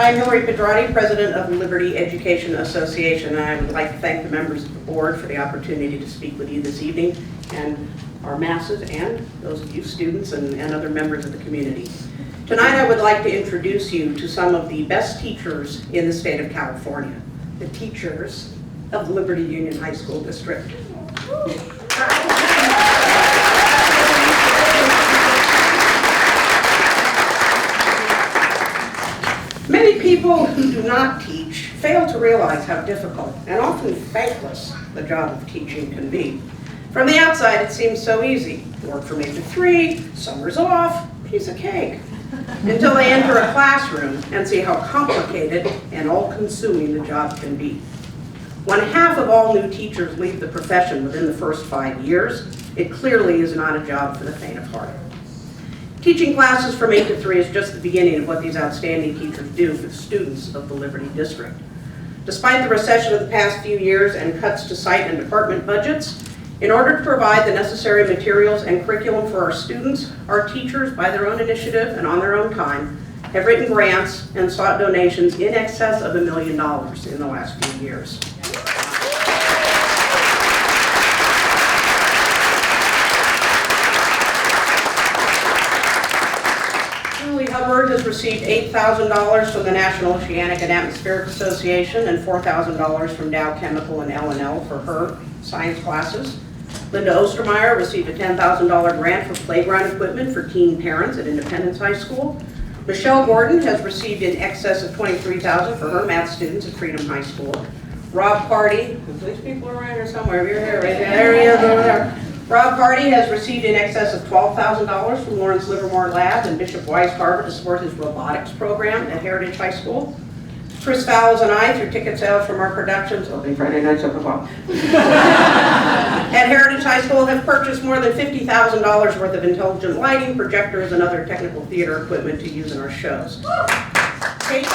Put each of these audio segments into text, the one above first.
I'm Hillary Pedrotti, President of the Liberty Education Association, and I would like to thank the members of the board for the opportunity to speak with you this evening, and our masses and those of you students and other members of the community. Tonight I would like to introduce you to some of the best teachers in the state of California, the teachers of the Liberty Union High School District. Many people who do not teach fail to realize how difficult and often thankless the job of teaching can be. From the outside, it seems so easy. Work from 8 to 3, summers off, piece of cake. Until they enter a classroom and see how complicated and all-consuming the job can be. When half of all new teachers leave the profession within the first 5 years, it clearly is not a job for the faint of heart. Teaching classes from 8 to 3 is just the beginning of what these outstanding teachers do for the students of the Liberty District. Despite the recession of the past few years and cuts to site and department budgets, in order to provide the necessary materials and curriculum for our students, our teachers, by their own initiative and on their own time, have written grants and sought donations in excess of $1 million in the last few years. Hubbard has received $8,000 from the National Oceanic and Atmospheric Association and $4,000 from Dow Chemical and L&L for her science classes. Linda Ostermeyer received a $10,000 grant for playground equipment for teen parents at Independence High School. Michelle Gordon has received in excess of $23,000 for her math students at Freedom High School. Rob Party, these people are around here somewhere, you're here, right there he is over there. Rob Party has received in excess of $12,000 from Lawrence Livermore Lab and Bishop Weiss Carver to support his robotics program at Heritage High School. Chris Fowles and I, through ticket sales from our productions, opening Friday nights at Heritage High School, have purchased more than $50,000 worth of intelligent lighting, projectors, and other technical theater equipment to use in our shows. Kate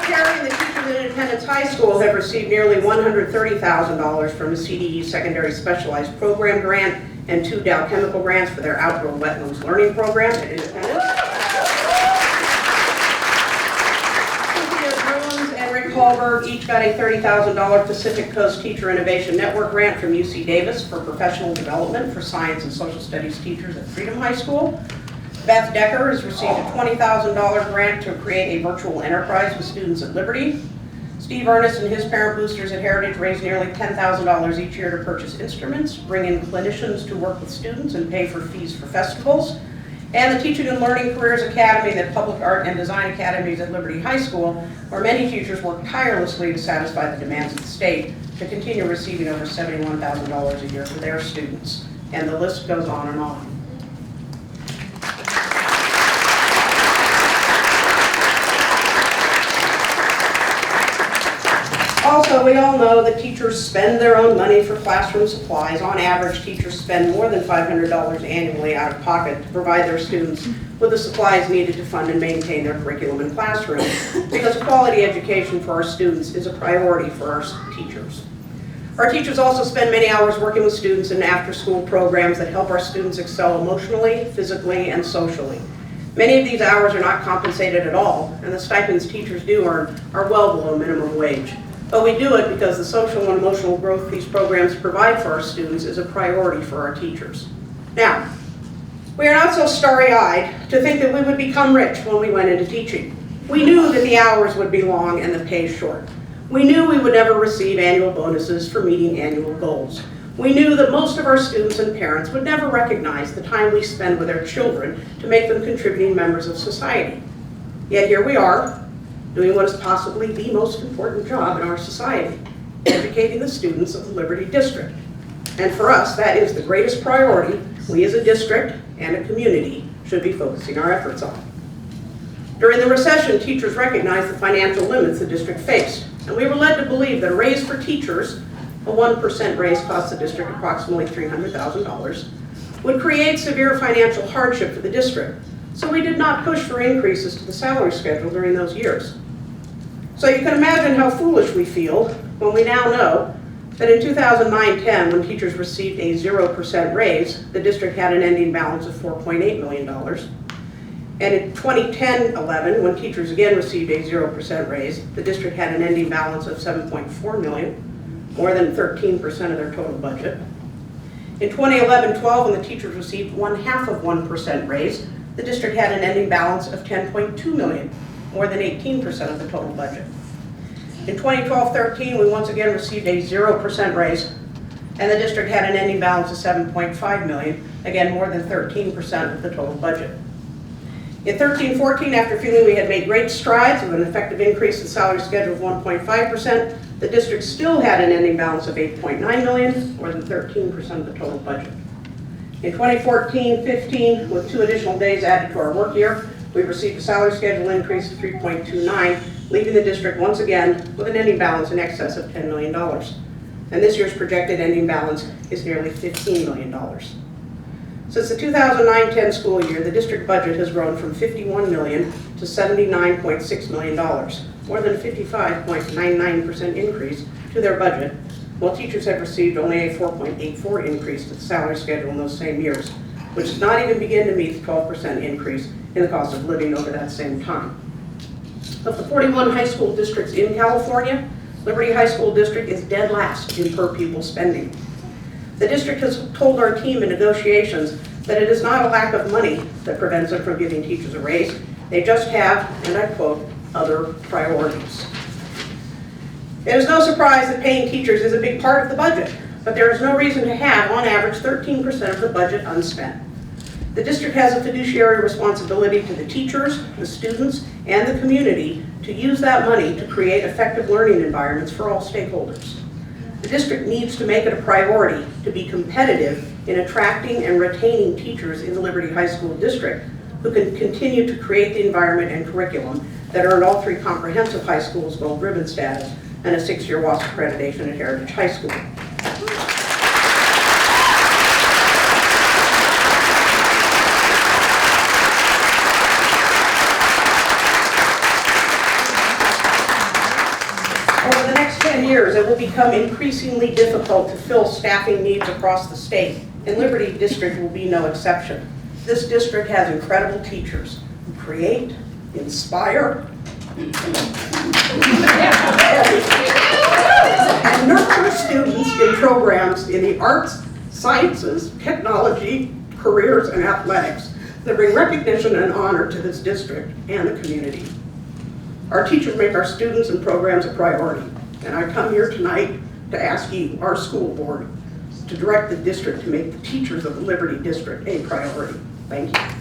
Carey and the teachers at Independence High School have received nearly $130,000 from a CDE Secondary Specialized Program Grant and 2 Dow Chemical grants for their Outdoor Wetlands Learning Program at Independence. Cynthia Bruins and Rick Hallberg each got a $30,000 Pacific Coast Teacher Innovation Network grant from UC Davis for professional development for science and social studies teachers at Freedom High School. Beth Decker has received a $20,000 grant to create a virtual enterprise with students at Liberty. Steve Ernest and his parent boosters at Heritage raise nearly $10,000 each year to purchase instruments, bring in clinicians to work with students, and pay for fees for festivals. And the Teaching and Learning Careers Academy, the Public Art and Design Academies at Liberty High School, where many teachers work tirelessly to satisfy the demands of the state to continue receiving over $71,000 a year for their students. And the list goes on and on. Also, we all know that teachers spend their own money for classroom supplies. On average, teachers spend more than $500 annually out of pocket to provide their students with the supplies needed to fund and maintain their curriculum and classroom, because quality education for our students is a priority for our teachers. Our teachers also spend many hours working with students in after-school programs that help our students excel emotionally, physically, and socially. Many of these hours are not compensated at all, and the stipends teachers do earn are well below minimum wage. But we do it because the social and emotional growth these programs provide for our students is a priority for our teachers. Now, we are not so starry-eyed to think that we would become rich when we went into teaching. We knew that the hours would be long and the pay short. We knew we would never receive annual bonuses for meeting annual goals. We knew that most of our students and parents would never recognize the time we spend with their children to make them contributing members of society. Yet here we are, doing what is possibly the most important job in our society, educating the students of the Liberty District. And for us, that is the greatest priority we as a district and a community should be focusing our efforts on. During the recession, teachers recognized the financial limits the district faced, and we were led to believe that a raise for teachers, a 1% raise costs the district approximately $300,000, would create severe financial hardship for the district. So we did not push for increases to the salary schedule during those years. So you can imagine how foolish we feel when we now know that in 2009-10, when teachers received a 0% raise, the district had an ending balance of $4.8 million. And in 2010-11, when teachers again received a 0% raise, the district had an ending balance of $7.4 million, more than 13% of their total budget. In 2011-12, when the teachers received 1/2% raise, the district had an ending balance of $10.2 million, more than 18% of the total budget. In 2012-13, we once again received a 0% raise, and the district had an ending balance of $7.5 million, again more than 13% of the total budget. In 13-14, after feeling we had made great strides with an effective increase in salary schedule of 1.5%, the district still had an ending balance of $8.9 million, more than 13% of the total budget. In 2014-15, with 2 additional days added to our work year, we received a salary schedule increase of 3.29, leaving the district once again with an ending balance in excess of $10 million. And this year's projected ending balance is nearly $15 million. Since the 2009-10 school year, the district budget has grown from $51 million to $79.6 million, more than a 55.99% increase to their budget, while teachers have received only a 4.84% increase to the salary schedule in those same years, which does not even begin to meet the 12% increase in the cost of living over that same time. Of the 41 high school districts in California, Liberty High School District is dead last in per pupil spending. The district has told our team in negotiations that it is not a lack of money that prevents them from giving teachers a raise. They just have, and I quote, other priorities. It is no surprise that paying teachers is a big part of the budget, but there is no reason to have, on average, 13% of the budget unspent. The district has a fiduciary responsibility to the teachers, the students, and the community to use that money to create effective learning environments for all stakeholders. The district needs to make it a priority to be competitive in attracting and retaining teachers in the Liberty High School District who can continue to create the environment and curriculum that earned all 3 comprehensive high schools gold ribbon status and a 6-year WASP accreditation at Heritage High School. Over the next 10 years, it will become increasingly difficult to fill staffing needs across the state, and Liberty District will be no exception. This district has incredible teachers who create, inspire, and nurture students in programs in the arts, sciences, technology, careers, and athletics that bring recognition and honor to this district and the community. Our teachers make our students and programs a priority, and I come here tonight to ask you, our school board, to direct the district to make the teachers of the Liberty District a priority. Thank you.